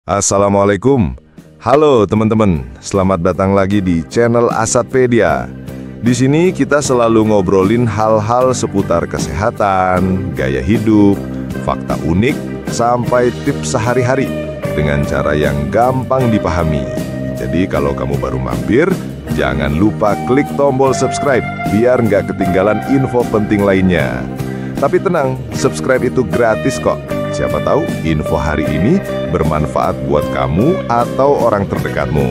Assalamualaikum. Halo teman-teman, selamat datang lagi di channel Asatpedia. Di sini kita selalu ngobrolin hal-hal seputar kesehatan, gaya hidup, fakta unik, sampai tips sehari-hari dengan cara yang gampang dipahami. Jadi kalau kamu baru mampir, jangan lupa klik tombol subscribe biar nggak ketinggalan info penting lainnya. Tapi tenang, subscribe itu gratis kok. Siapa tahu info hari ini bermanfaat buat kamu atau orang terdekatmu.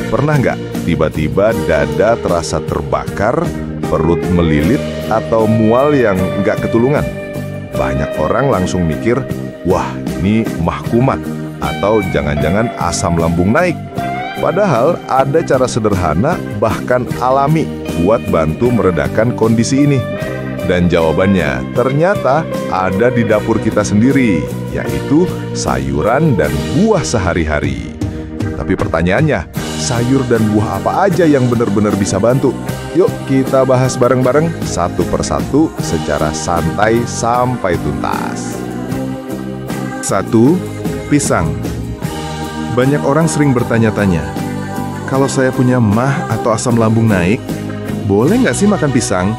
Pernah nggak tiba-tiba dada terasa terbakar, perut melilit, atau mual yang nggak ketulungan? Banyak orang langsung mikir, wah ini mah kumat, atau jangan-jangan asam lambung naik. Padahal ada cara sederhana bahkan alami buat bantu meredakan kondisi ini. Dan jawabannya ternyata ada di dapur kita sendiri, yaitu sayuran dan buah sehari-hari. Tapi pertanyaannya, sayur dan buah apa aja yang benar-benar bisa bantu? Yuk kita bahas bareng-bareng satu persatu secara santai sampai tuntas. 1. Pisang. Banyak orang sering bertanya-tanya, kalau saya punya mah atau asam lambung naik, boleh nggak sih makan pisang?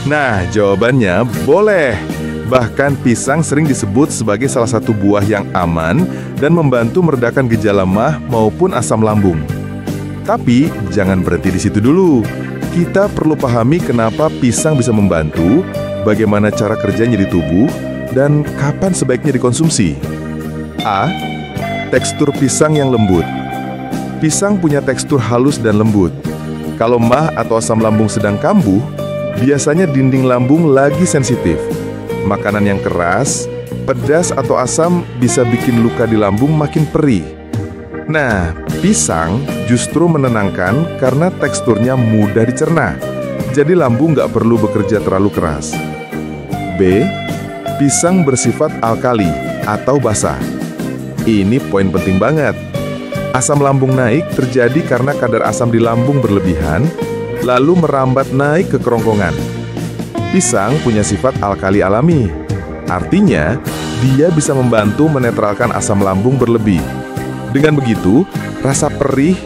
Nah, jawabannya boleh. Bahkan pisang sering disebut sebagai salah satu buah yang aman dan membantu meredakan gejala mah maupun asam lambung. Tapi jangan berhenti di situ dulu. Kita perlu pahami kenapa pisang bisa membantu, bagaimana cara kerjanya di tubuh, dan kapan sebaiknya dikonsumsi. A. Tekstur pisang yang lembut. Pisang punya tekstur halus dan lembut. Kalau mah atau asam lambung sedang kambuh, biasanya dinding lambung lagi sensitif. Makanan yang keras, pedas atau asam bisa bikin luka di lambung makin perih. Nah, pisang justru menenangkan karena teksturnya mudah dicerna. Jadi lambung nggak perlu bekerja terlalu keras. B. Pisang bersifat alkali atau basa. Ini poin penting banget. Asam lambung naik terjadi karena kadar asam di lambung berlebihan, lalu merambat naik ke kerongkongan. Pisang punya sifat alkali alami. Artinya, dia bisa membantu menetralkan asam lambung berlebih. Dengan begitu, rasa perih,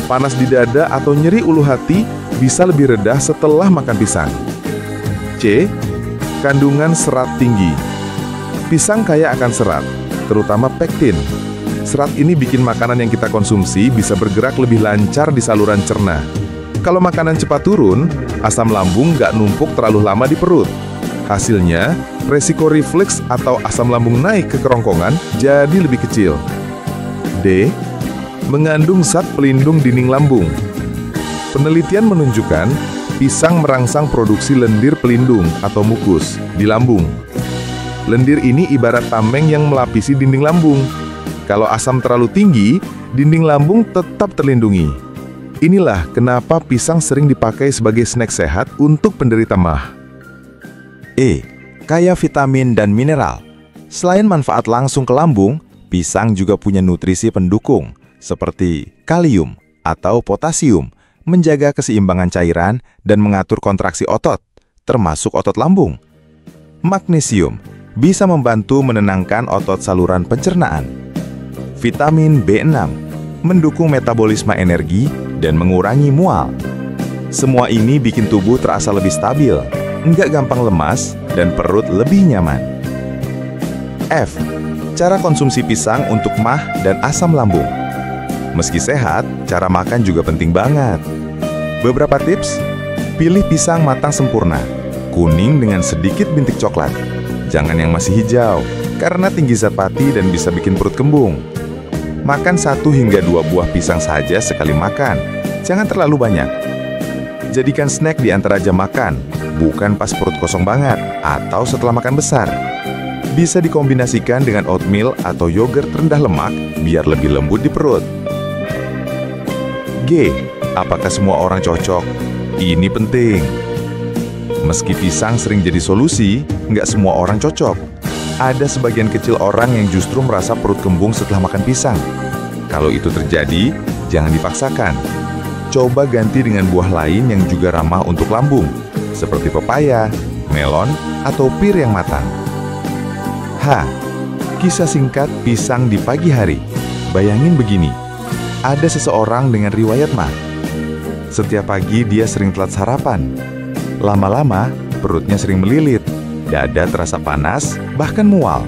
panas di dada, atau nyeri ulu hati bisa lebih reda setelah makan pisang. C. Kandungan serat tinggi. Pisang kaya akan serat, terutama pektin. Serat ini bikin makanan yang kita konsumsi bisa bergerak lebih lancar di saluran cerna. Kalau makanan cepat turun, asam lambung nggak numpuk terlalu lama di perut. Hasilnya, resiko refleks atau asam lambung naik ke kerongkongan jadi lebih kecil. D. Mengandung zat pelindung dinding lambung. Penelitian menunjukkan pisang merangsang produksi lendir pelindung atau mukus di lambung. Lendir ini ibarat tameng yang melapisi dinding lambung. Kalau asam terlalu tinggi, dinding lambung tetap terlindungi. Inilah kenapa pisang sering dipakai sebagai snack sehat untuk penderita mah. E. Kaya vitamin dan mineral. Selain manfaat langsung ke lambung, pisang juga punya nutrisi pendukung seperti kalium atau potasium, menjaga keseimbangan cairan dan mengatur kontraksi otot, termasuk otot lambung. Magnesium bisa membantu menenangkan otot saluran pencernaan. Vitamin B6 mendukung metabolisme energi dan mengurangi mual. Semua ini bikin tubuh terasa lebih stabil, nggak gampang lemas, dan perut lebih nyaman. F. Cara konsumsi pisang untuk mah dan asam lambung. Meski sehat, cara makan juga penting banget. Beberapa tips: pilih pisang matang sempurna, kuning dengan sedikit bintik coklat. Jangan yang masih hijau, karena tinggi zat pati dan bisa bikin perut kembung. Makan 1 hingga 2 buah pisang saja sekali makan, jangan terlalu banyak. Jadikan snack di antara jam makan, bukan pas perut kosong banget atau setelah makan besar. Bisa dikombinasikan dengan oatmeal atau yogurt rendah lemak biar lebih lembut di perut. G. Apakah semua orang cocok? Ini penting. Meski pisang sering jadi solusi, nggak semua orang cocok. Ada sebagian kecil orang yang justru merasa perut kembung setelah makan pisang. Kalau itu terjadi, jangan dipaksakan. Coba ganti dengan buah lain yang juga ramah untuk lambung, seperti pepaya, melon, atau pir yang matang. H. Kisah singkat pisang di pagi hari. Bayangin begini, ada seseorang dengan riwayat mah. Setiap pagi dia sering telat sarapan. Lama-lama perutnya sering melilit, dada terasa panas, bahkan mual.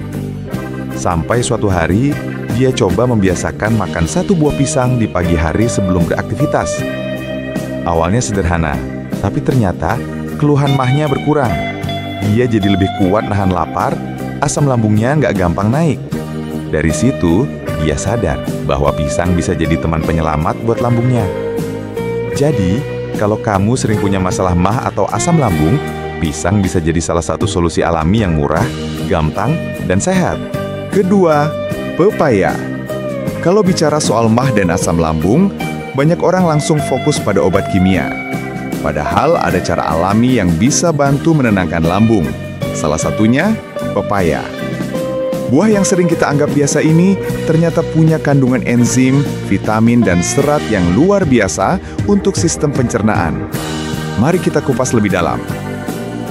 Sampai suatu hari, dia coba membiasakan makan 1 buah pisang di pagi hari sebelum beraktivitas. Awalnya sederhana, tapi ternyata keluhan mahnya berkurang. Dia jadi lebih kuat nahan lapar, asam lambungnya nggak gampang naik. Dari situ, dia sadar bahwa pisang bisa jadi teman penyelamat buat lambungnya. Jadi, kalau kamu sering punya masalah mah atau asam lambung, pisang bisa jadi salah satu solusi alami yang murah, gampang, dan sehat. Kedua, pepaya. Kalau bicara soal mah dan asam lambung, banyak orang langsung fokus pada obat kimia. Padahal ada cara alami yang bisa bantu menenangkan lambung. Salah satunya, pepaya. Buah yang sering kita anggap biasa ini ternyata punya kandungan enzim, vitamin, dan serat yang luar biasa untuk sistem pencernaan. Mari kita kupas lebih dalam.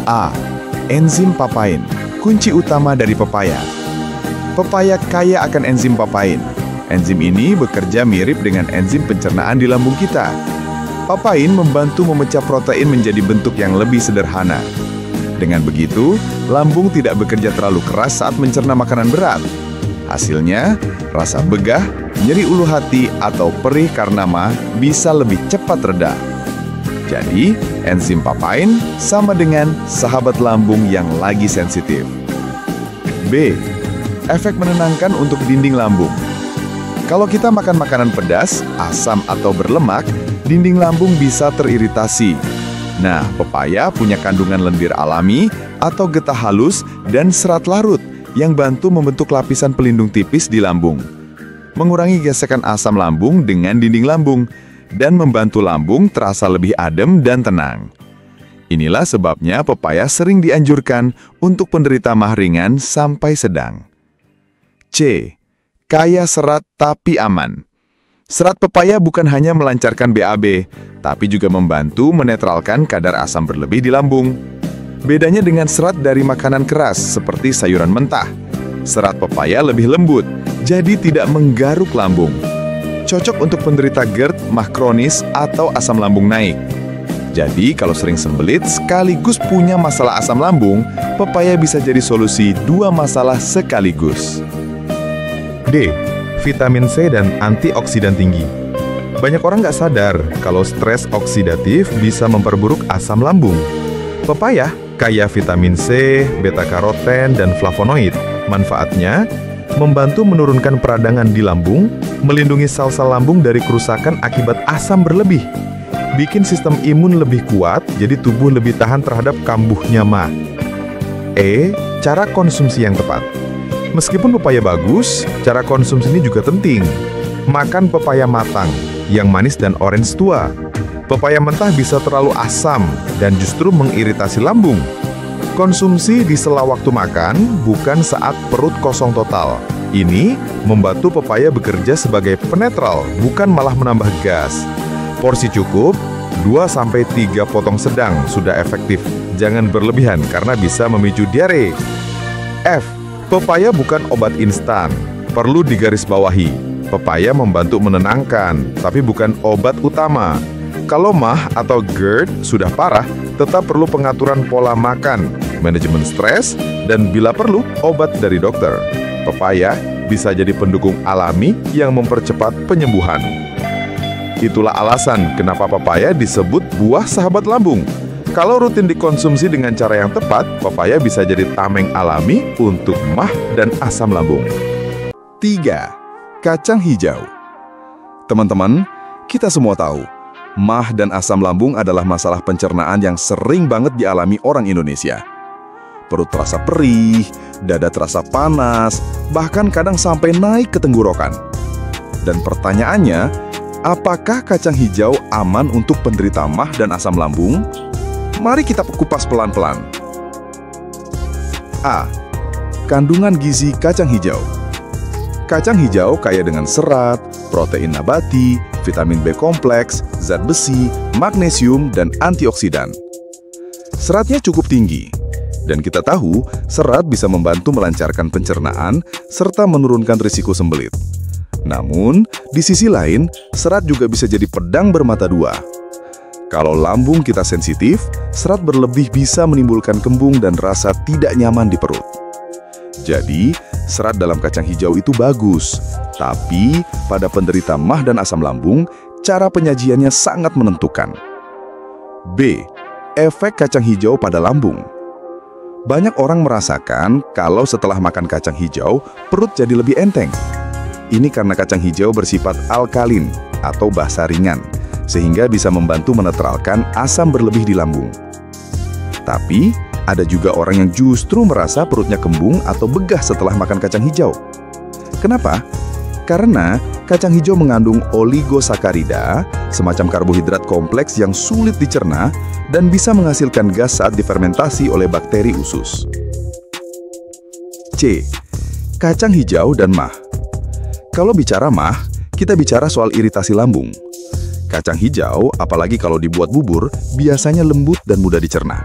A. Enzim papain, kunci utama dari pepaya. Pepaya kaya akan enzim papain. Enzim ini bekerja mirip dengan enzim pencernaan di lambung kita. Papain membantu memecah protein menjadi bentuk yang lebih sederhana. Dengan begitu, lambung tidak bekerja terlalu keras saat mencerna makanan berat. Hasilnya, rasa begah, nyeri ulu hati, atau perih karena mah bisa lebih cepat reda. Jadi, enzim papain sama dengan sahabat lambung yang lagi sensitif. B. Efek menenangkan untuk dinding lambung. Kalau kita makan makanan pedas, asam, atau berlemak, dinding lambung bisa teriritasi. Nah, pepaya punya kandungan lendir alami atau getah halus dan serat larut yang bantu membentuk lapisan pelindung tipis di lambung, mengurangi gesekan asam lambung dengan dinding lambung, dan membantu lambung terasa lebih adem dan tenang. Inilah sebabnya pepaya sering dianjurkan untuk penderita mah ringan sampai sedang. C. Kaya serat tapi aman. Serat pepaya bukan hanya melancarkan BAB, tapi juga membantu menetralkan kadar asam berlebih di lambung. Bedanya dengan serat dari makanan keras seperti sayuran mentah, serat pepaya lebih lembut, jadi tidak menggaruk lambung. Cocok untuk penderita GERD, mah kronis, atau asam lambung naik. Jadi kalau sering sembelit sekaligus punya masalah asam lambung, pepaya bisa jadi solusi 2 masalah sekaligus. D. Vitamin C dan antioksidan tinggi. Banyak orang nggak sadar kalau stres oksidatif bisa memperburuk asam lambung. Pepaya kaya vitamin C, beta-karoten, dan flavonoid. Manfaatnya, membantu menurunkan peradangan di lambung, melindungi sel-sel lambung dari kerusakan akibat asam berlebih, bikin sistem imun lebih kuat, jadi tubuh lebih tahan terhadap kambuhnya mah. E. Cara konsumsi yang tepat. Meskipun pepaya bagus, cara konsumsi ini juga penting. Makan pepaya matang, yang manis dan orange tua. Pepaya mentah bisa terlalu asam dan justru mengiritasi lambung. Konsumsi di sela waktu makan, bukan saat perut kosong total. Ini membantu pepaya bekerja sebagai penetral, bukan malah menambah gas. Porsi cukup, 2-3 potong sedang sudah efektif. Jangan berlebihan karena bisa memicu diare. F. Pepaya bukan obat instan. Perlu digarisbawahi. Pepaya membantu menenangkan, tapi bukan obat utama. Kalau mah atau GERD sudah parah, tetap perlu pengaturan pola makan, manajemen stres, dan bila perlu, obat dari dokter. Pepaya bisa jadi pendukung alami yang mempercepat penyembuhan. Itulah alasan kenapa pepaya disebut buah sahabat lambung. Kalau rutin dikonsumsi dengan cara yang tepat, pepaya bisa jadi tameng alami untuk mah dan asam lambung. 3. Kacang hijau. Teman-teman, kita semua tahu, mah dan asam lambung adalah masalah pencernaan yang sering banget dialami orang Indonesia. Perut terasa perih, dada terasa panas, bahkan kadang sampai naik ke tenggorokan. Dan pertanyaannya, apakah kacang hijau aman untuk penderita mah dan asam lambung? Mari kita kupas pelan-pelan. A. Kandungan gizi kacang hijau. Kacang hijau kaya dengan serat, protein nabati, vitamin B kompleks, zat besi, magnesium, dan antioksidan. Seratnya cukup tinggi. Dan kita tahu, serat bisa membantu melancarkan pencernaan serta menurunkan risiko sembelit. Namun, di sisi lain, serat juga bisa jadi pedang bermata dua. Kalau lambung kita sensitif, serat berlebih bisa menimbulkan kembung dan rasa tidak nyaman di perut. Jadi, serat dalam kacang hijau itu bagus, tapi pada penderita MAH dan asam lambung, cara penyajiannya sangat menentukan. B. Efek kacang hijau pada lambung. Banyak orang merasakan kalau setelah makan kacang hijau, perut jadi lebih enteng. Ini karena kacang hijau bersifat alkalin atau basa ringan, sehingga bisa membantu menetralkan asam berlebih di lambung. Tapi, ada juga orang yang justru merasa perutnya kembung atau begah setelah makan kacang hijau. Kenapa? Karena kacang hijau mengandung oligosakarida, semacam karbohidrat kompleks yang sulit dicerna dan bisa menghasilkan gas saat difermentasi oleh bakteri usus. C. Kacang hijau dan MAH. Kalau bicara MAH, kita bicara soal iritasi lambung. Kacang hijau, apalagi kalau dibuat bubur, biasanya lembut dan mudah dicerna.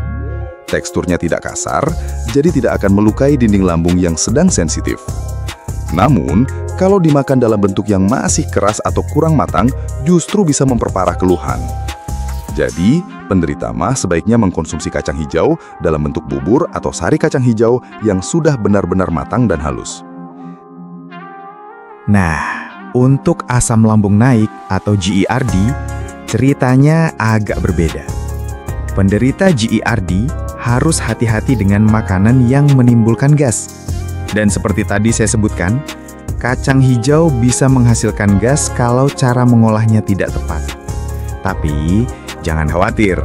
Teksturnya tidak kasar, jadi tidak akan melukai dinding lambung yang sedang sensitif. Namun, kalau dimakan dalam bentuk yang masih keras atau kurang matang, justru bisa memperparah keluhan. Jadi, penderita MAH sebaiknya mengkonsumsi kacang hijau dalam bentuk bubur atau sari kacang hijau yang sudah benar-benar matang dan halus. Nah, untuk asam lambung naik atau GERD, ceritanya agak berbeda. Penderita GERD harus hati-hati dengan makanan yang menimbulkan gas. Dan seperti tadi saya sebutkan, kacang hijau bisa menghasilkan gas kalau cara mengolahnya tidak tepat. Tapi, jangan khawatir.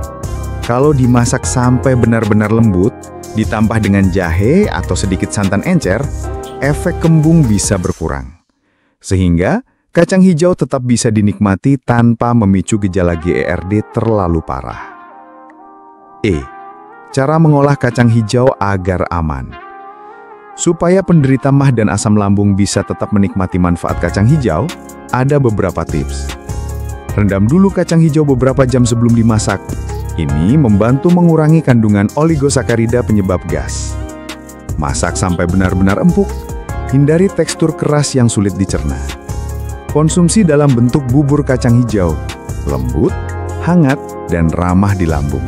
Kalau dimasak sampai benar-benar lembut, ditambah dengan jahe atau sedikit santan encer, efek kembung bisa berkurang. Sehingga, kacang hijau tetap bisa dinikmati tanpa memicu gejala GERD terlalu parah. E. Cara mengolah kacang hijau agar aman. Supaya penderita MAH dan asam lambung bisa tetap menikmati manfaat kacang hijau, ada beberapa tips. Rendam dulu kacang hijau beberapa jam sebelum dimasak. Ini membantu mengurangi kandungan oligosakarida penyebab gas. Masak sampai benar-benar empuk. Hindari tekstur keras yang sulit dicerna. Konsumsi dalam bentuk bubur kacang hijau, lembut, hangat, dan ramah di lambung.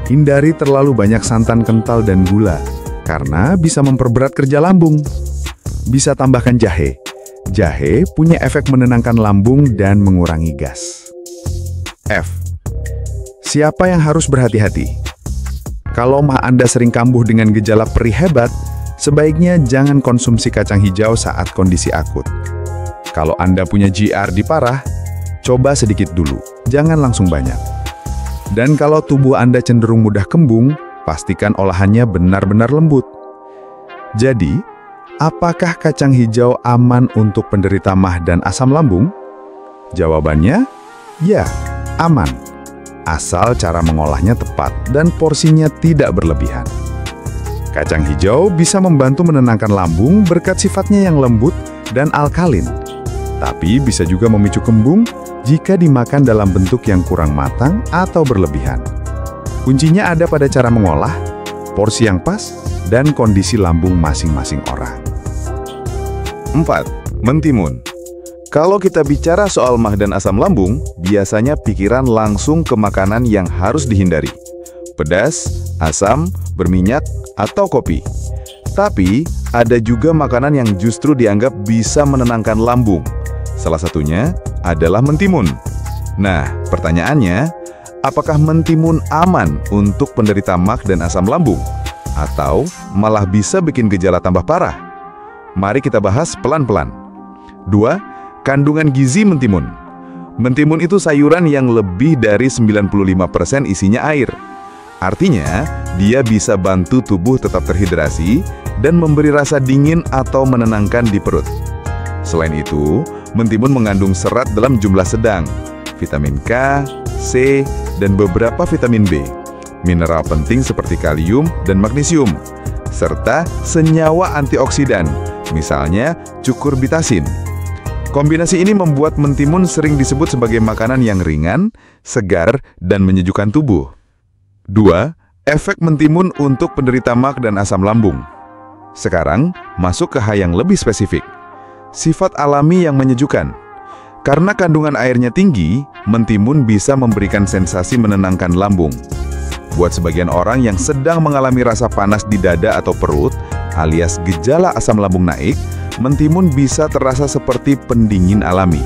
Hindari terlalu banyak santan kental dan gula, karena bisa memperberat kerja lambung. Bisa tambahkan jahe. Jahe punya efek menenangkan lambung dan mengurangi gas. F. Siapa yang harus berhati-hati? Kalau MAH Anda sering kambuh dengan gejala perih hebat, sebaiknya jangan konsumsi kacang hijau saat kondisi akut. Kalau Anda punya GERD parah, coba sedikit dulu, jangan langsung banyak. Dan kalau tubuh Anda cenderung mudah kembung, pastikan olahannya benar-benar lembut. Jadi, apakah kacang hijau aman untuk penderita MAH dan asam lambung? Jawabannya, ya, aman. Asal cara mengolahnya tepat dan porsinya tidak berlebihan. Kacang hijau bisa membantu menenangkan lambung berkat sifatnya yang lembut dan alkalin. Tapi bisa juga memicu kembung jika dimakan dalam bentuk yang kurang matang atau berlebihan. Kuncinya ada pada cara mengolah, porsi yang pas, dan kondisi lambung masing-masing orang. 4. Mentimun. Kalau kita bicara soal MAH dan asam lambung, biasanya pikiran langsung ke makanan yang harus dihindari. Pedas, asam, berminyak, atau kopi. Tapi, ada juga makanan yang justru dianggap bisa menenangkan lambung. Salah satunya adalah mentimun. Nah, pertanyaannya, apakah mentimun aman untuk penderita MAH dan asam lambung? Atau malah bisa bikin gejala tambah parah? Mari kita bahas pelan-pelan. 2. Kandungan gizi mentimun. Mentimun itu sayuran yang lebih dari 95% isinya air. Artinya, dia bisa bantu tubuh tetap terhidrasi dan memberi rasa dingin atau menenangkan di perut. Selain itu, mentimun mengandung serat dalam jumlah sedang, vitamin K, C, dan beberapa vitamin B, mineral penting seperti kalium dan magnesium, serta senyawa antioksidan, misalnya cukurbitasin. Kombinasi ini membuat mentimun sering disebut sebagai makanan yang ringan, segar, dan menyejukkan tubuh. 2. Efek mentimun untuk penderita MAG dan asam lambung. Sekarang, masuk ke hal yang lebih spesifik. Sifat alami yang menyejukkan. Karena kandungan airnya tinggi, mentimun bisa memberikan sensasi menenangkan lambung. Buat sebagian orang yang sedang mengalami rasa panas di dada atau perut, alias gejala asam lambung naik, mentimun bisa terasa seperti pendingin alami.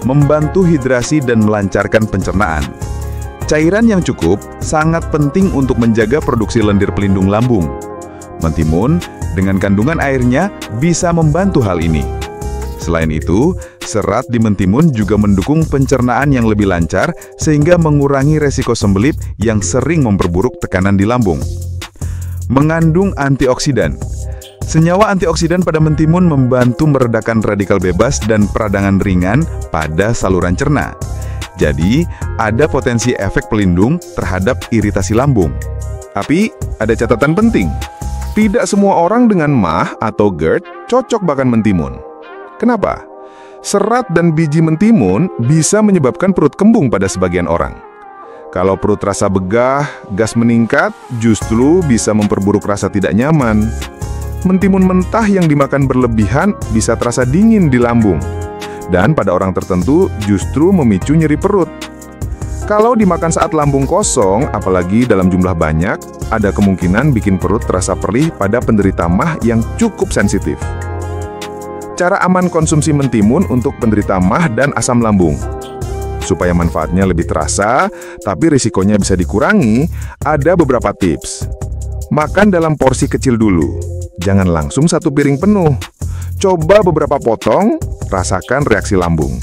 Membantu hidrasi dan melancarkan pencernaan. Cairan yang cukup sangat penting untuk menjaga produksi lendir pelindung lambung. Mentimun dengan kandungan airnya bisa membantu hal ini. Selain itu, serat di mentimun juga mendukung pencernaan yang lebih lancar sehingga mengurangi resiko sembelit yang sering memperburuk tekanan di lambung. Mengandung antioksidan. Senyawa antioksidan pada mentimun membantu meredakan radikal bebas dan peradangan ringan pada saluran cerna. Jadi, ada potensi efek pelindung terhadap iritasi lambung. Tapi, ada catatan penting. Tidak semua orang dengan MAH atau GERD cocok makan mentimun. Kenapa? Serat dan biji mentimun bisa menyebabkan perut kembung pada sebagian orang. Kalau perut rasa begah, gas meningkat, justru bisa memperburuk rasa tidak nyaman. Mentimun mentah yang dimakan berlebihan bisa terasa dingin di lambung. Dan pada orang tertentu justru memicu nyeri perut. Kalau dimakan saat lambung kosong, apalagi dalam jumlah banyak, ada kemungkinan bikin perut terasa perih pada penderita MAH yang cukup sensitif. Cara aman konsumsi mentimun untuk penderita MAH dan asam lambung. Supaya manfaatnya lebih terasa, tapi risikonya bisa dikurangi, ada beberapa tips. Makan dalam porsi kecil dulu. Jangan langsung satu piring penuh. Coba beberapa potong, rasakan reaksi lambung.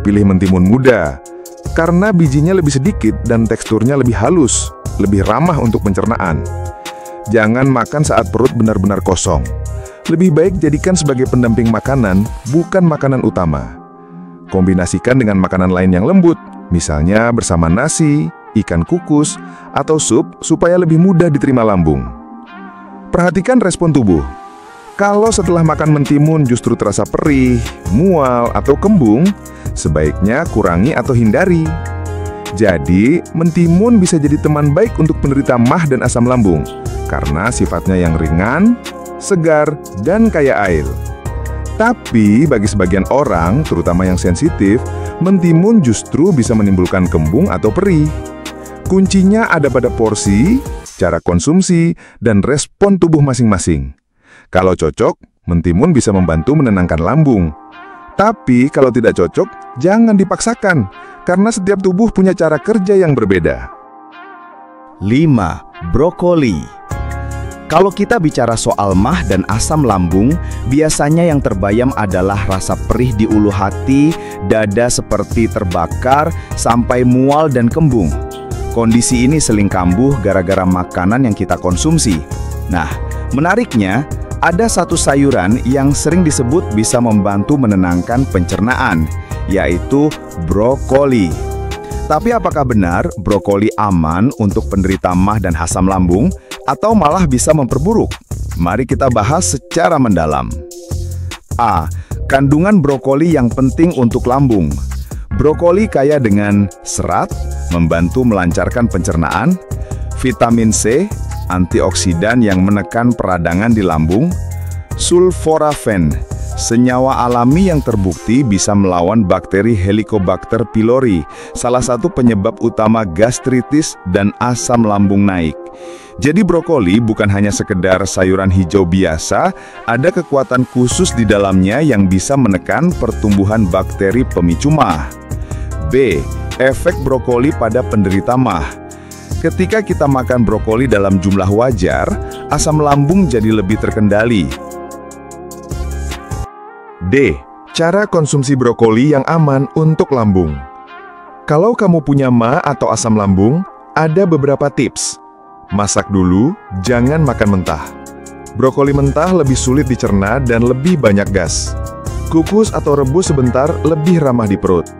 Pilih mentimun muda, karena bijinya lebih sedikit dan teksturnya lebih halus, lebih ramah untuk pencernaan. Jangan makan saat perut benar-benar kosong. Lebih baik jadikan sebagai pendamping makanan, bukan makanan utama. Kombinasikan dengan makanan lain yang lembut, misalnya bersama nasi, ikan kukus, atau sup supaya lebih mudah diterima lambung. Perhatikan respon tubuh. Kalau setelah makan mentimun justru terasa perih, mual, atau kembung, sebaiknya kurangi atau hindari. Jadi, mentimun bisa jadi teman baik untuk penderita MAH dan asam lambung, karena sifatnya yang ringan, segar, dan kaya air. Tapi, bagi sebagian orang, terutama yang sensitif, mentimun justru bisa menimbulkan kembung atau perih. Kuncinya ada pada porsi, cara konsumsi, dan respon tubuh masing-masing. Kalau cocok, mentimun bisa membantu menenangkan lambung. Tapi kalau tidak cocok, jangan dipaksakan, karena setiap tubuh punya cara kerja yang berbeda. 5. Brokoli. Kalau kita bicara soal MAH dan asam lambung, biasanya yang terbayang adalah rasa perih di ulu hati, dada seperti terbakar, sampai mual dan kembung. Kondisi ini sering kambuh gara-gara makanan yang kita konsumsi. Nah, menariknya, ada satu sayuran yang sering disebut bisa membantu menenangkan pencernaan, yaitu brokoli. Tapi apakah benar brokoli aman untuk penderita MAH dan asam lambung, atau malah bisa memperburuk? Mari kita bahas secara mendalam. A. Kandungan brokoli yang penting untuk lambung. Brokoli kaya dengan serat, membantu melancarkan pencernaan, vitamin C, antioksidan yang menekan peradangan di lambung, sulforafen, senyawa alami yang terbukti bisa melawan bakteri Helicobacter pylori, salah satu penyebab utama gastritis dan asam lambung naik. Jadi brokoli bukan hanya sekedar sayuran hijau biasa, ada kekuatan khusus di dalamnya yang bisa menekan pertumbuhan bakteri pemicu MAH. B. Efek brokoli pada penderita MAH. Ketika kita makan brokoli dalam jumlah wajar, asam lambung jadi lebih terkendali. D. Cara konsumsi brokoli yang aman untuk lambung. Kalau kamu punya MAH atau asam lambung, ada beberapa tips. Masak dulu, jangan makan mentah. Brokoli mentah lebih sulit dicerna dan lebih banyak gas. Kukus atau rebus sebentar lebih ramah di perut.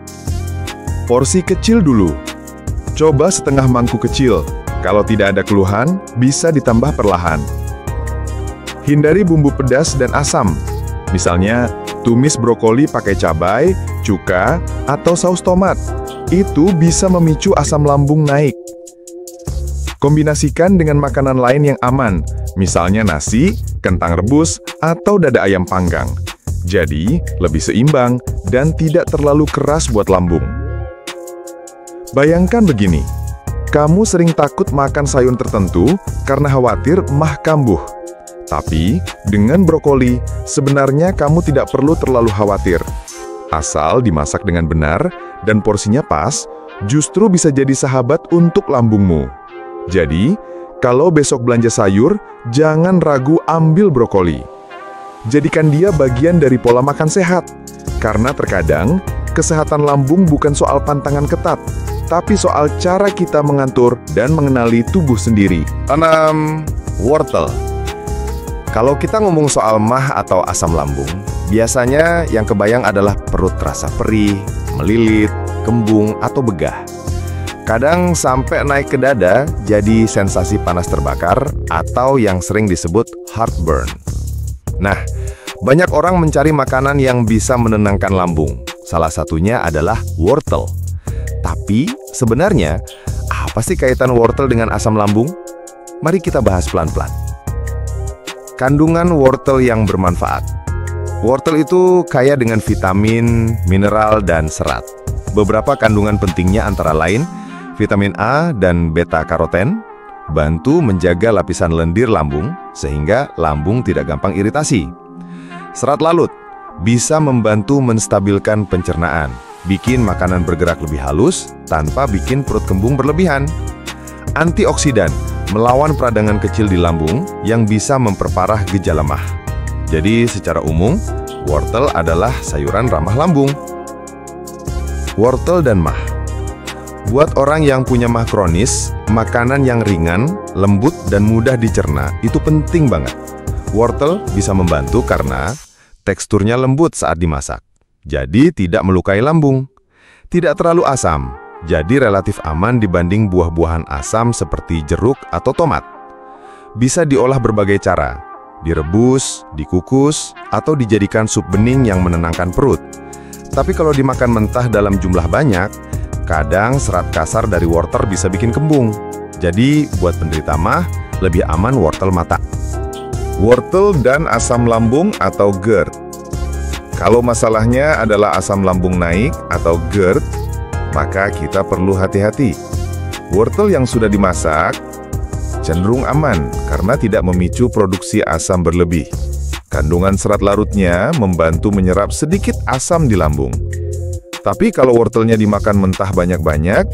Porsi kecil dulu. Coba setengah mangkuk kecil. Kalau tidak ada keluhan, bisa ditambah perlahan. Hindari bumbu pedas dan asam. Misalnya, tumis brokoli pakai cabai, cuka, atau saus tomat. Itu bisa memicu asam lambung naik. Kombinasikan dengan makanan lain yang aman, misalnya nasi, kentang rebus, atau dada ayam panggang. Jadi, lebih seimbang dan tidak terlalu keras buat lambung. Bayangkan begini, kamu sering takut makan sayur tertentu karena khawatir mah kambuh. Tapi, dengan brokoli, sebenarnya kamu tidak perlu terlalu khawatir. Asal dimasak dengan benar dan porsinya pas, justru bisa jadi sahabat untuk lambungmu. Jadi, kalau besok belanja sayur, jangan ragu ambil brokoli. Jadikan dia bagian dari pola makan sehat. Karena terkadang, kesehatan lambung bukan soal pantangan ketat, tapi soal cara kita mengatur dan mengenali tubuh sendiri. Tanam wortel. Kalau kita ngomong soal mah atau asam lambung, biasanya yang kebayang adalah perut terasa perih, melilit, kembung, atau begah. Kadang sampai naik ke dada, jadi sensasi panas terbakar, atau yang sering disebut heartburn. Nah, banyak orang mencari makanan yang bisa menenangkan lambung. Salah satunya adalah wortel. Tapi, sebenarnya, apa sih kaitan wortel dengan asam lambung? Mari kita bahas pelan-pelan. Kandungan wortel yang bermanfaat. Wortel itu kaya dengan vitamin, mineral, dan serat. Beberapa kandungan pentingnya antara lain, vitamin A dan beta-karoten, bantu menjaga lapisan lendir lambung, sehingga lambung tidak gampang iritasi. Serat lalut, bisa membantu menstabilkan pencernaan, bikin makanan bergerak lebih halus, tanpa bikin perut kembung berlebihan. Antioksidan, melawan peradangan kecil di lambung, yang bisa memperparah gejala mah. Jadi secara umum, wortel adalah sayuran ramah lambung. Wortel dan mah. Buat orang yang punya mah kronis, makanan yang ringan, lembut, dan mudah dicerna itu penting banget. Wortel bisa membantu karena teksturnya lembut saat dimasak, jadi tidak melukai lambung. Tidak terlalu asam, jadi relatif aman dibanding buah-buahan asam seperti jeruk atau tomat. Bisa diolah berbagai cara, direbus, dikukus, atau dijadikan sup bening yang menenangkan perut. Tapi kalau dimakan mentah dalam jumlah banyak, kadang serat kasar dari wortel bisa bikin kembung. Jadi, buat penderita mah, lebih aman wortel matang. Wortel dan asam lambung atau GERD. Kalau masalahnya adalah asam lambung naik atau GERD, maka kita perlu hati-hati. Wortel yang sudah dimasak cenderung aman karena tidak memicu produksi asam berlebih. Kandungan serat larutnya membantu menyerap sedikit asam di lambung. Tapi kalau wortelnya dimakan mentah banyak-banyak,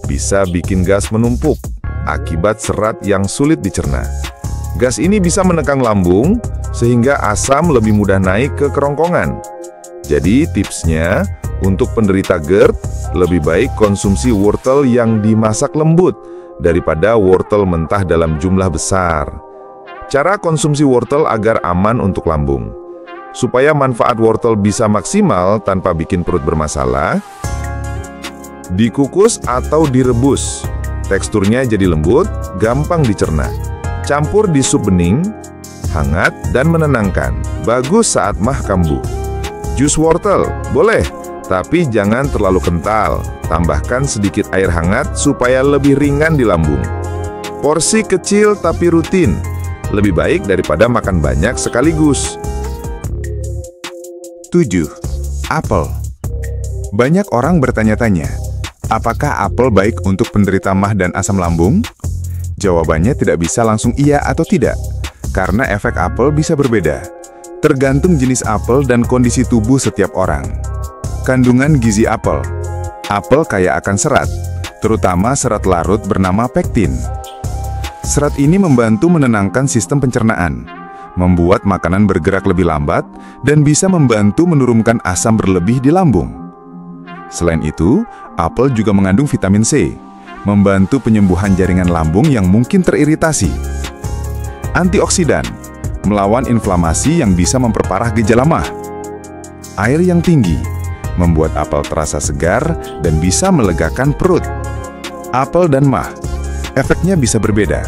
bisa bikin gas menumpuk akibat serat yang sulit dicerna. Gas ini bisa menekan lambung, sehingga asam lebih mudah naik ke kerongkongan. Jadi tipsnya, untuk penderita GERD, lebih baik konsumsi wortel yang dimasak lembut daripada wortel mentah dalam jumlah besar. Cara konsumsi wortel agar aman untuk lambung. Supaya manfaat wortel bisa maksimal tanpa bikin perut bermasalah, dikukus atau direbus. Teksturnya jadi lembut, gampang dicerna. Campur di sup bening, hangat dan menenangkan. Bagus saat mah kambuh. Jus wortel, boleh, tapi jangan terlalu kental. Tambahkan sedikit air hangat supaya lebih ringan di lambung. Porsi kecil tapi rutin, lebih baik daripada makan banyak sekaligus. 7. Apel. Banyak orang bertanya-tanya, apakah apel baik untuk penderita mah dan asam lambung? Jawabannya tidak bisa langsung iya atau tidak, karena efek apel bisa berbeda, tergantung jenis apel dan kondisi tubuh setiap orang. Kandungan gizi apel. Apel kaya akan serat, terutama serat larut bernama pektin. Serat ini membantu menenangkan sistem pencernaan, membuat makanan bergerak lebih lambat, dan bisa membantu menurunkan asam berlebih di lambung. Selain itu, apel juga mengandung vitamin C, membantu penyembuhan jaringan lambung yang mungkin teriritasi. Antioksidan, melawan inflamasi yang bisa memperparah gejala mah. Air yang tinggi, membuat apel terasa segar dan bisa melegakan perut. Apel dan mah, efeknya bisa berbeda.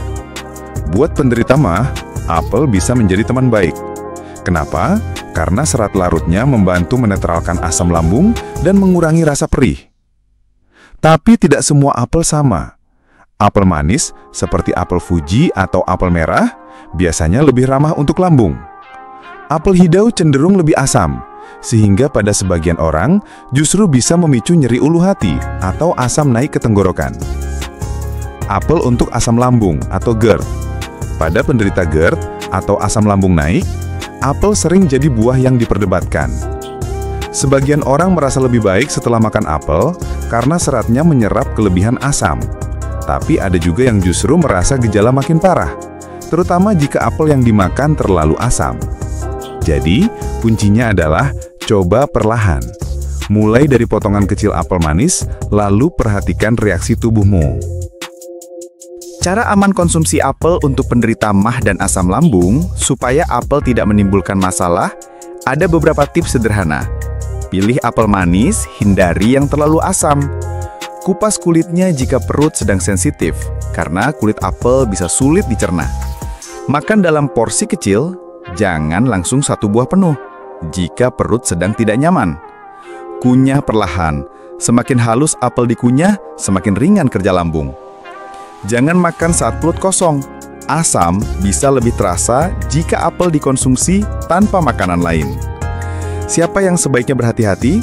Buat penderita mah, apel bisa menjadi teman baik. Kenapa? Karena serat larutnya membantu menetralkan asam lambung dan mengurangi rasa perih. Tapi tidak semua apel sama. Apel manis, seperti apel Fuji atau apel merah, biasanya lebih ramah untuk lambung. Apel hijau cenderung lebih asam, sehingga pada sebagian orang justru bisa memicu nyeri ulu hati atau asam naik ke tenggorokan. Apel untuk asam lambung atau GERD. Pada penderita GERD atau asam lambung naik, apel sering jadi buah yang diperdebatkan. Sebagian orang merasa lebih baik setelah makan apel karena seratnya menyerap kelebihan asam. Tapi ada juga yang justru merasa gejala makin parah, terutama jika apel yang dimakan terlalu asam. Jadi, kuncinya adalah coba perlahan. Mulai dari potongan kecil apel manis, lalu perhatikan reaksi tubuhmu. Cara aman konsumsi apel untuk penderita MAH dan asam lambung, supaya apel tidak menimbulkan masalah, ada beberapa tips sederhana. Pilih apel manis, hindari yang terlalu asam. Kupas kulitnya jika perut sedang sensitif, karena kulit apel bisa sulit dicerna. Makan dalam porsi kecil, jangan langsung satu buah penuh, jika perut sedang tidak nyaman. Kunyah perlahan, semakin halus apel dikunyah, semakin ringan kerja lambung. Jangan makan saat perut kosong. Asam bisa lebih terasa jika apel dikonsumsi tanpa makanan lain. Siapa yang sebaiknya berhati-hati?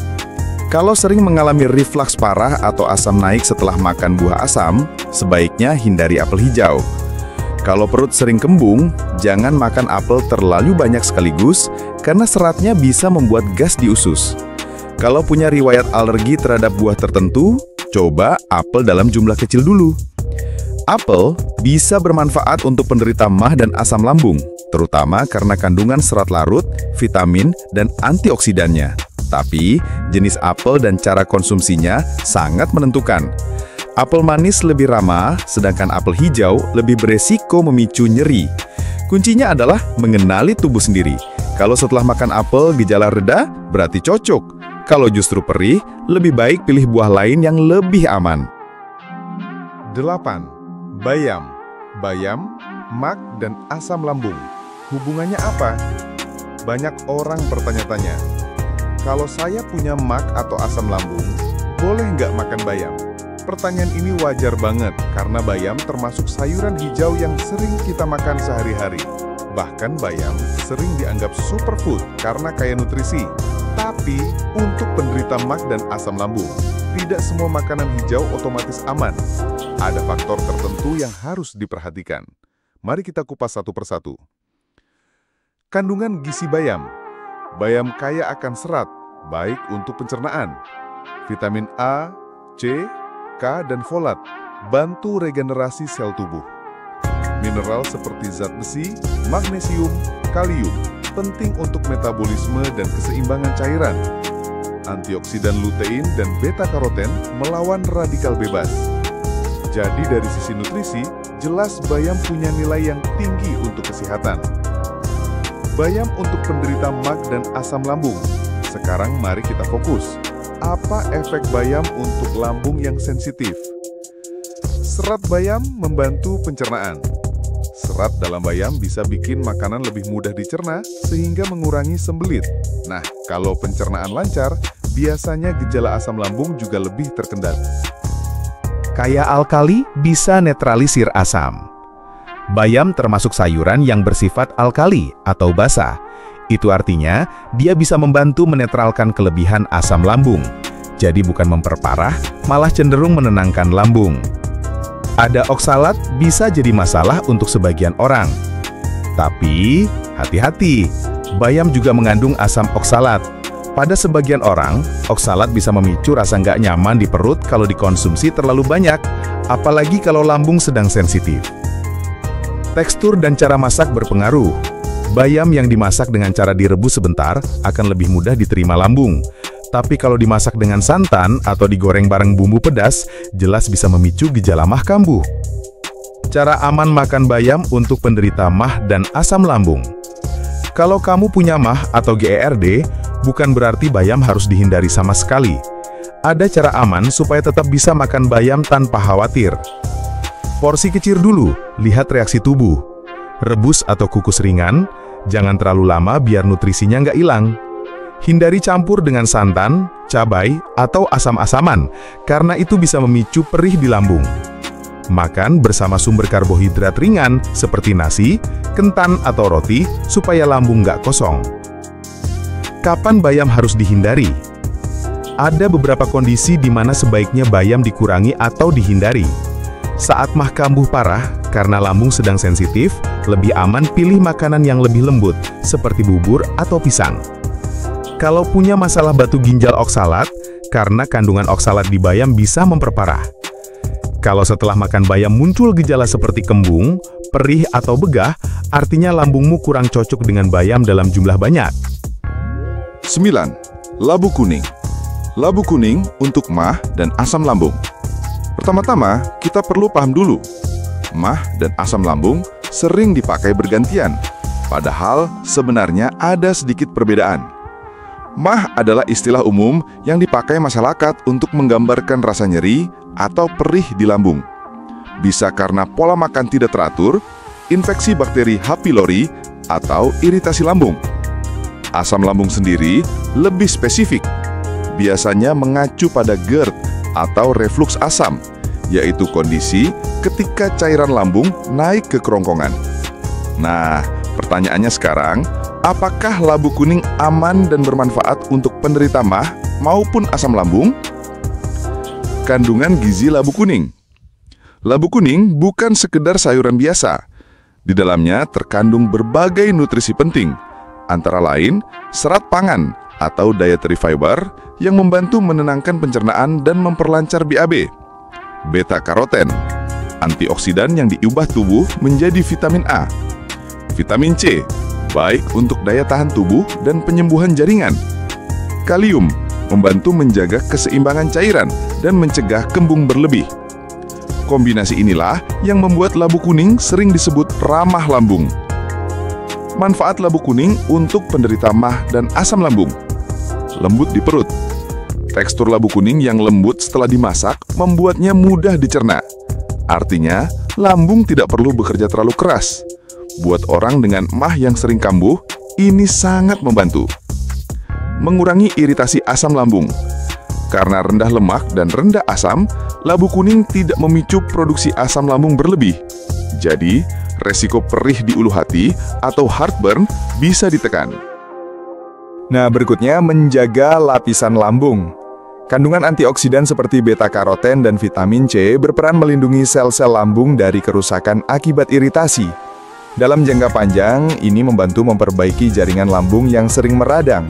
Kalau sering mengalami reflux parah atau asam naik setelah makan buah asam, sebaiknya hindari apel hijau. Kalau perut sering kembung, jangan makan apel terlalu banyak sekaligus karena seratnya bisa membuat gas di usus. Kalau punya riwayat alergi terhadap buah tertentu, coba apel dalam jumlah kecil dulu. Apel bisa bermanfaat untuk penderita MAH dan asam lambung, terutama karena kandungan serat larut, vitamin, dan antioksidannya. Tapi, jenis apel dan cara konsumsinya sangat menentukan. Apel manis lebih ramah, sedangkan apel hijau lebih beresiko memicu nyeri. Kuncinya adalah mengenali tubuh sendiri. Kalau setelah makan apel gejala reda, berarti cocok. Kalau justru perih, lebih baik pilih buah lain yang lebih aman. 8. Bayam. Bayam, MAH, dan asam lambung. Hubungannya apa? Banyak orang bertanya-tanya. Kalau saya punya MAH atau asam lambung, boleh nggak makan bayam? Pertanyaan ini wajar banget karena bayam termasuk sayuran hijau yang sering kita makan sehari-hari. Bahkan bayam sering dianggap superfood karena kaya nutrisi. Tapi untuk penderita MAH dan asam lambung, tidak semua makanan hijau otomatis aman. Ada faktor tertentu yang harus diperhatikan. Mari kita kupas satu persatu. Kandungan gizi bayam. Bayam kaya akan serat, baik untuk pencernaan. Vitamin A, C, K, dan folat bantu regenerasi sel tubuh. Mineral seperti zat besi, magnesium, kalium penting untuk metabolisme dan keseimbangan cairan. Antioksidan lutein dan beta-karoten melawan radikal bebas. Jadi dari sisi nutrisi, jelas bayam punya nilai yang tinggi untuk kesehatan. Bayam untuk penderita MAH dan asam lambung. Sekarang mari kita fokus. Apa efek bayam untuk lambung yang sensitif? Serat bayam membantu pencernaan. Serat dalam bayam bisa bikin makanan lebih mudah dicerna sehingga mengurangi sembelit. Nah, kalau pencernaan lancar, biasanya gejala asam lambung juga lebih terkendali. Kaya alkali bisa netralisir asam. Bayam termasuk sayuran yang bersifat alkali atau basa. Itu artinya dia bisa membantu menetralkan kelebihan asam lambung. Jadi bukan memperparah, malah cenderung menenangkan lambung. Ada oksalat bisa jadi masalah untuk sebagian orang. Tapi hati-hati, bayam juga mengandung asam oksalat. Pada sebagian orang, oksalat bisa memicu rasa nggak nyaman di perut kalau dikonsumsi terlalu banyak, apalagi kalau lambung sedang sensitif. Tekstur dan cara masak berpengaruh. Bayam yang dimasak dengan cara direbus sebentar akan lebih mudah diterima lambung. Tapi kalau dimasak dengan santan atau digoreng bareng bumbu pedas, jelas bisa memicu gejala MAH kambuh. Cara aman makan bayam untuk penderita MAH dan asam lambung. Kalau kamu punya MAH atau GERD, bukan berarti bayam harus dihindari sama sekali. Ada cara aman supaya tetap bisa makan bayam tanpa khawatir. Porsi kecil dulu, lihat reaksi tubuh. Rebus atau kukus ringan, jangan terlalu lama biar nutrisinya nggak hilang. Hindari campur dengan santan, cabai, atau asam-asaman, karena itu bisa memicu perih di lambung. Makan bersama sumber karbohidrat ringan seperti nasi, kentan, atau roti supaya lambung nggak kosong. Kapan bayam harus dihindari? Ada beberapa kondisi di mana sebaiknya bayam dikurangi atau dihindari. Saat mah kambuh parah, karena lambung sedang sensitif, lebih aman pilih makanan yang lebih lembut, seperti bubur atau pisang. Kalau punya masalah batu ginjal oksalat, karena kandungan oksalat di bayam bisa memperparah. Kalau setelah makan bayam muncul gejala seperti kembung, perih atau begah, artinya lambungmu kurang cocok dengan bayam dalam jumlah banyak. 9. Labu kuning. Labu kuning untuk mah dan asam lambung. Pertama-tama, kita perlu paham dulu. Mah dan asam lambung sering dipakai bergantian, padahal sebenarnya ada sedikit perbedaan. Mah adalah istilah umum yang dipakai masyarakat untuk menggambarkan rasa nyeri atau perih di lambung. Bisa karena pola makan tidak teratur, infeksi bakteri H. pylori, atau iritasi lambung. Asam lambung sendiri lebih spesifik. Biasanya mengacu pada GERD atau reflux asam, yaitu kondisi ketika cairan lambung naik ke kerongkongan. Nah, pertanyaannya sekarang, apakah labu kuning aman dan bermanfaat untuk penderita mah maupun asam lambung? Kandungan gizi labu kuning. Labu kuning bukan sekedar sayuran biasa. Di dalamnya terkandung berbagai nutrisi penting, antara lain serat pangan atau dietary fiber yang membantu menenangkan pencernaan dan memperlancar BAB, beta-karoten, antioksidan yang diubah tubuh menjadi vitamin A, vitamin C, baik untuk daya tahan tubuh dan penyembuhan jaringan, kalium, membantu menjaga keseimbangan cairan dan mencegah kembung berlebih. Kombinasi inilah yang membuat labu kuning sering disebut ramah lambung. Manfaat labu kuning untuk penderita mah dan asam lambung. Lembut di perut. Tekstur labu kuning yang lembut setelah dimasak membuatnya mudah dicerna. Artinya, lambung tidak perlu bekerja terlalu keras. Buat orang dengan mah yang sering kambuh, ini sangat membantu. Mengurangi iritasi asam lambung. Karena rendah lemak dan rendah asam, labu kuning tidak memicu produksi asam lambung berlebih. Jadi, resiko perih di ulu hati atau heartburn bisa ditekan. Nah, berikutnya menjaga lapisan lambung. Kandungan antioksidan seperti beta-karoten dan vitamin C berperan melindungi sel-sel lambung dari kerusakan akibat iritasi. Dalam jangka panjang, ini membantu memperbaiki jaringan lambung yang sering meradang.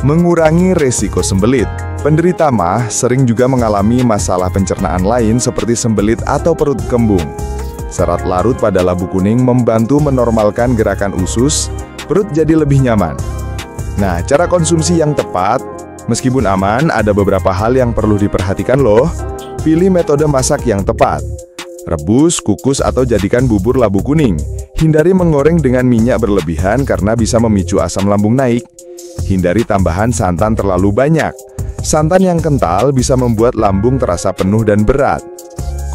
Mengurangi resiko sembelit. Penderita mah sering juga mengalami masalah pencernaan lain seperti sembelit atau perut kembung. Serat larut pada labu kuning membantu menormalkan gerakan usus, perut jadi lebih nyaman. Nah, cara konsumsi yang tepat, meskipun aman, ada beberapa hal yang perlu diperhatikan loh. Pilih metode masak yang tepat. Rebus, kukus, atau jadikan bubur labu kuning. Hindari menggoreng dengan minyak berlebihan karena bisa memicu asam lambung naik. Hindari tambahan santan terlalu banyak. Santan yang kental bisa membuat lambung terasa penuh dan berat.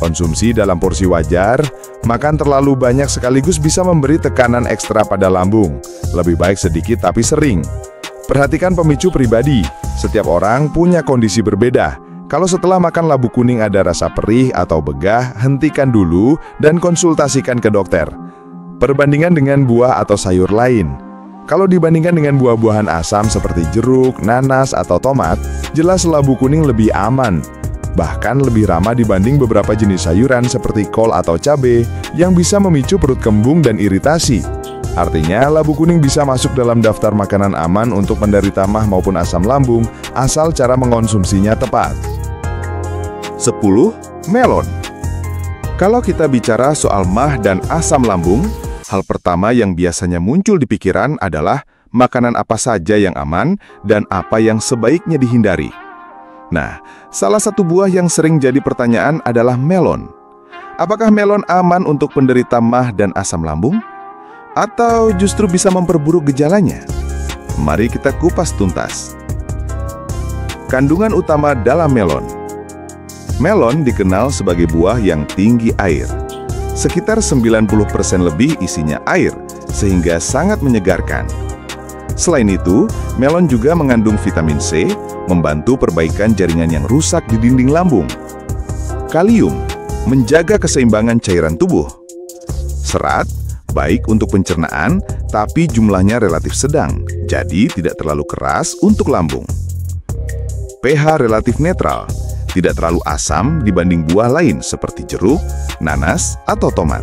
Konsumsi dalam porsi wajar. Makan terlalu banyak sekaligus bisa memberi tekanan ekstra pada lambung. Lebih baik sedikit tapi sering. Perhatikan pemicu pribadi. Setiap orang punya kondisi berbeda. Kalau setelah makan labu kuning ada rasa perih atau begah, hentikan dulu dan konsultasikan ke dokter. Perbandingan dengan buah atau sayur lain. Kalau dibandingkan dengan buah-buahan asam seperti jeruk, nanas, atau tomat, jelas labu kuning lebih aman. Bahkan lebih ramah dibanding beberapa jenis sayuran seperti kol atau cabai yang bisa memicu perut kembung dan iritasi. Artinya, labu kuning bisa masuk dalam daftar makanan aman untuk penderita mah maupun asam lambung, asal cara mengonsumsinya tepat. 10. Melon. Kalau kita bicara soal mah dan asam lambung, hal pertama yang biasanya muncul di pikiran adalah makanan apa saja yang aman dan apa yang sebaiknya dihindari. Nah, salah satu buah yang sering jadi pertanyaan adalah melon. Apakah melon aman untuk penderita mah dan asam lambung? Atau justru bisa memperburuk gejalanya? Mari kita kupas tuntas. Kandungan utama dalam melon. Melon dikenal sebagai buah yang tinggi air. Sekitar 90% lebih isinya air, sehingga sangat menyegarkan. Selain itu, melon juga mengandung vitamin C, membantu perbaikan jaringan yang rusak di dinding lambung. Kalium. menjaga keseimbangan cairan tubuh. Serat baik untuk pencernaan, tapi jumlahnya relatif sedang, jadi tidak terlalu keras untuk lambung. pH relatif netral, tidak terlalu asam dibanding buah lain seperti jeruk, nanas, atau tomat.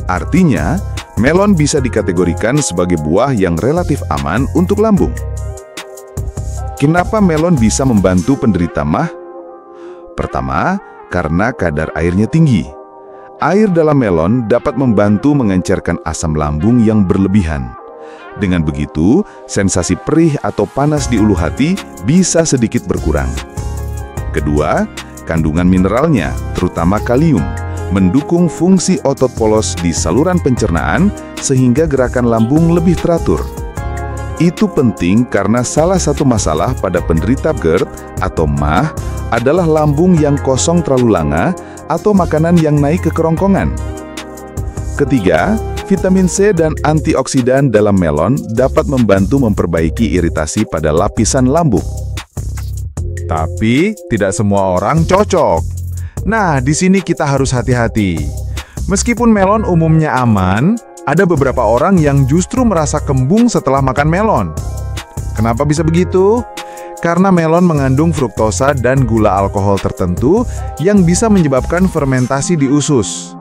Artinya, melon bisa dikategorikan sebagai buah yang relatif aman untuk lambung. Kenapa melon bisa membantu penderita MAH? Pertama, karena kadar airnya tinggi. Air dalam melon dapat membantu mengencerkan asam lambung yang berlebihan. Dengan begitu, sensasi perih atau panas di ulu hati bisa sedikit berkurang. Kedua, kandungan mineralnya, terutama kalium, mendukung fungsi otot polos di saluran pencernaan sehingga gerakan lambung lebih teratur. Itu penting karena salah satu masalah pada penderita GERD atau MAH adalah lambung yang kosong terlalu lama atau makanan yang naik ke kerongkongan. Ketiga, vitamin C dan antioksidan dalam melon dapat membantu memperbaiki iritasi pada lapisan lambung. Tapi tidak semua orang cocok. Nah, di sini kita harus hati-hati. Meskipun melon umumnya aman, ada beberapa orang yang justru merasa kembung setelah makan melon. Kenapa bisa begitu? Karena melon mengandung fruktosa dan gula alkohol tertentu yang bisa menyebabkan fermentasi di usus.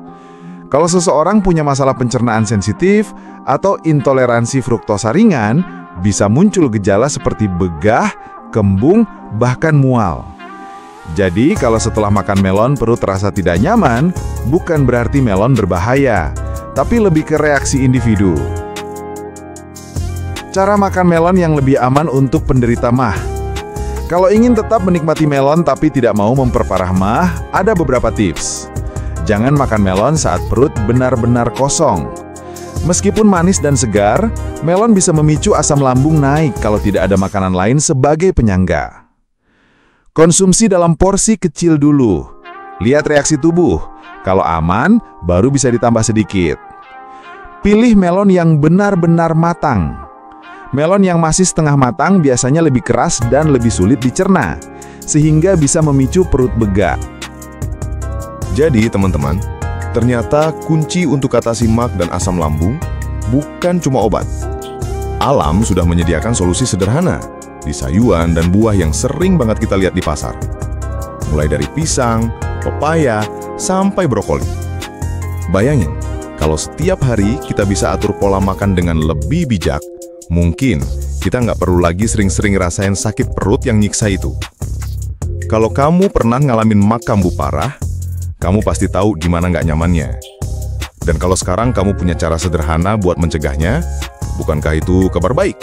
Kalau seseorang punya masalah pencernaan sensitif atau intoleransi fruktosa ringan, bisa muncul gejala seperti begah, kembung, bahkan mual. Jadi, kalau setelah makan melon perut terasa tidak nyaman, bukan berarti melon berbahaya, tapi lebih ke reaksi individu. Cara makan melon yang lebih aman untuk penderita MAH. Kalau ingin tetap menikmati melon tapi tidak mau memperparah MAH, ada beberapa tips. Jangan makan melon saat perut benar-benar kosong. Meskipun manis dan segar, melon bisa memicu asam lambung naik kalau tidak ada makanan lain sebagai penyangga. Konsumsi dalam porsi kecil dulu. Lihat reaksi tubuh. Kalau aman, baru bisa ditambah sedikit. Pilih melon yang benar-benar matang. Melon yang masih setengah matang biasanya lebih keras dan lebih sulit dicerna, sehingga bisa memicu perut begak. Jadi teman-teman, ternyata kunci untuk atasi MAH dan asam lambung bukan cuma obat. Alam sudah menyediakan solusi sederhana di sayuran dan buah yang sering banget kita lihat di pasar. Mulai dari pisang, pepaya, sampai brokoli. Bayangin, kalau setiap hari kita bisa atur pola makan dengan lebih bijak, mungkin kita nggak perlu lagi sering-sering rasain sakit perut yang nyiksa itu. Kalau kamu pernah ngalamin MAH kambuh parah, kamu pasti tahu gimana nggak nyamannya. Dan kalau sekarang kamu punya cara sederhana buat mencegahnya, bukankah itu kabar baik?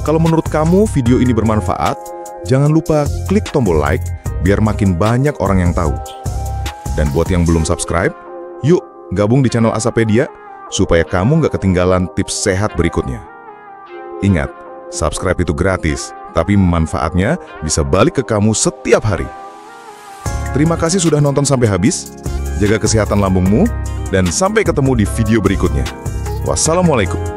Kalau menurut kamu video ini bermanfaat, jangan lupa klik tombol like biar makin banyak orang yang tahu. Dan buat yang belum subscribe, yuk gabung di channel Asapedia supaya kamu nggak ketinggalan tips sehat berikutnya. Ingat, subscribe itu gratis, tapi manfaatnya bisa balik ke kamu setiap hari. Terima kasih sudah nonton sampai habis, jaga kesehatan lambungmu, dan sampai ketemu di video berikutnya. Wassalamualaikum.